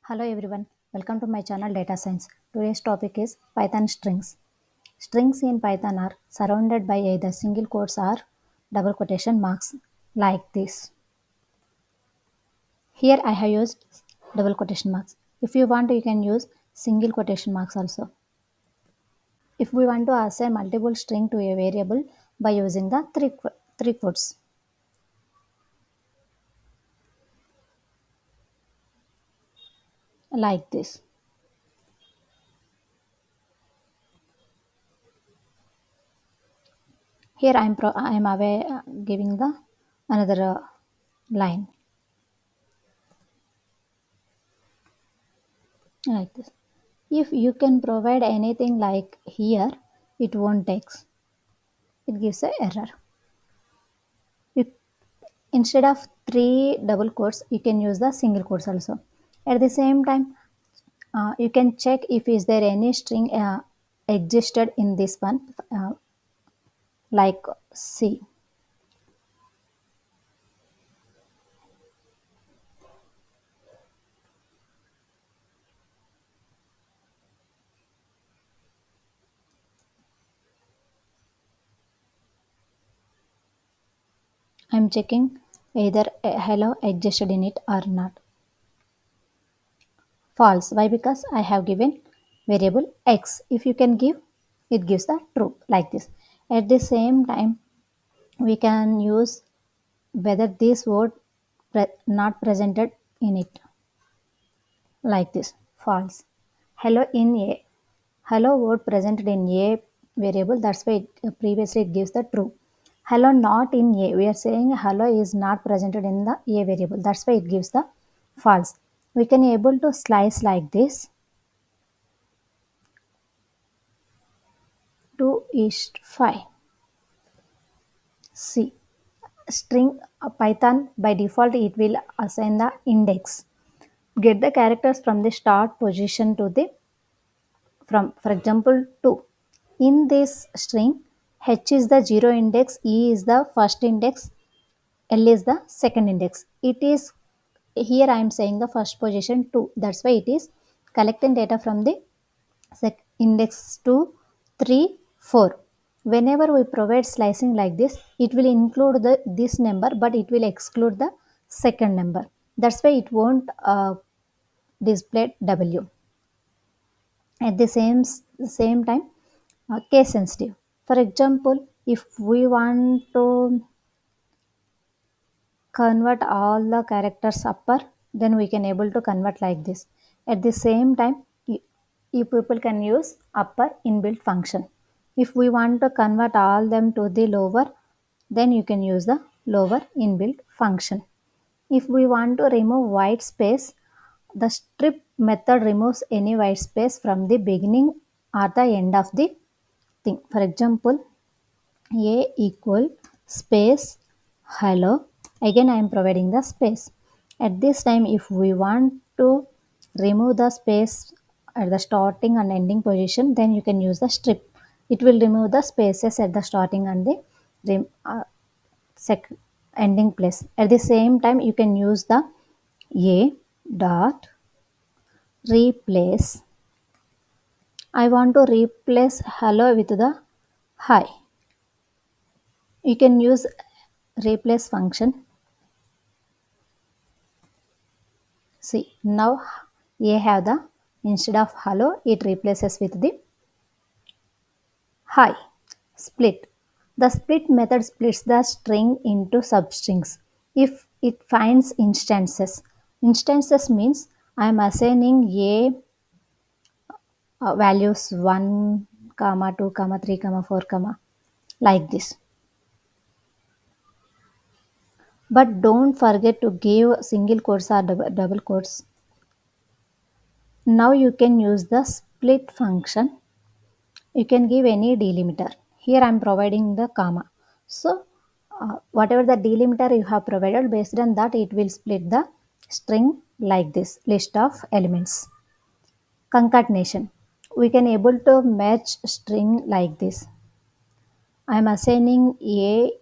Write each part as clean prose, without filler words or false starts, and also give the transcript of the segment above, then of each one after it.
Hello everyone, welcome to my channel Data Science. Today's topic is Python strings. Strings in Python are surrounded by either single quotes or double quotation marks like this. Here I have used double quotation marks. If you want, you can use single quotation marks also. If we want to assign multiple string to a variable by using the three quotes like this. Here I am away giving the another line like this. If you can provide anything like here, it won't take. It gives a error. You, instead of three double quotes, you can use the single quotes also. At the same time, you can check if is there any string existed in this one, like C. I'm checking either hello existed in it or not. False. Why? Because I have given variable x. If you can give, it gives the true like this. At the same time, we can use whether this word not presented in it like this. False. Hello in a hello word presented in a variable, that's why previously it gives the true. Hello not in a, we are saying hello is not presented in the a variable, that's why it gives the false. We can able to slice like this. 2:5. See, string Python by default it will assign the index. Get the characters from the start position to the from, for example, 2. In this string, H is the zero index, E is the first index, L is the second index. It is here I am saying the first position 2. That's why it is collecting data from the index 2, 3, 4. Whenever we provide slicing like this, it will include this number, but it will exclude the second number. That's why it won't display W. At the same time, case sensitive. For example, if we want to convert all the characters upper, then we can able to convert like this. At the same time, you people can use upper inbuilt function. If we want to convert all them to the lower, then you can use the lower inbuilt function. If we want to remove white space, the strip method removes any white space from the beginning or the end of the thing. For example, a equal space hello. Again, I am providing the space. At this time, if we want to remove the space at the starting and ending position, then you can use the strip. It will remove the spaces at the starting and the ending place. At the same time, you can use the a dot replace. I want to replace hello with the hi. You can use replace function. See, now a have the instead of hello, it replaces with the hi. Split. The split method splits the string into substrings if it finds instances. Instances means I am assigning a values 1 comma 2 comma 3 comma 4 comma like this. But don't forget to give single quotes or double quotes. Now you can use the split function. You can give any delimiter. Here I am providing the comma. So whatever the delimiter you have provided, based on that it will split the string like this, list of elements. Concatenation. We can able to match string like this. I am assigning a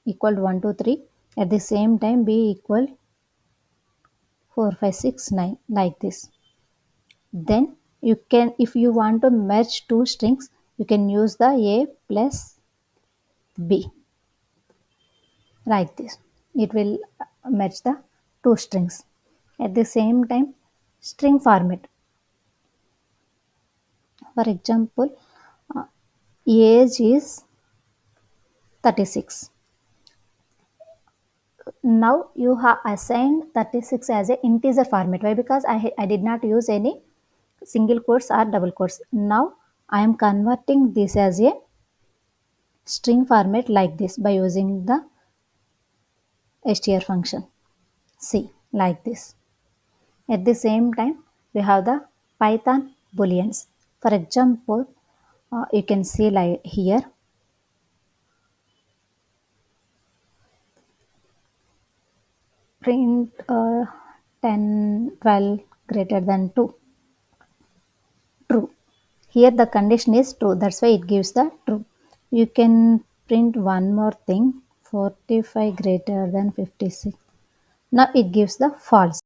equal 1 2 3, at the same time b equal 4, 5, 6, 9, like this. Then you can, if you want to merge two strings, you can use the A plus B, like this. It will match the two strings. At the same time, string format. For example, age is 36. Now you have assigned 36 as a integer format. Why? Because I did not use any single quotes or double quotes. Now I am converting this as a string format like this by using the str function. See, like this. At the same time, we have the Python booleans. For example, you can see like here, print 10, 12 greater than 2, true. Here the condition is true, that's why it gives the true. You can print one more thing, 45 greater than 56. Now it gives the false.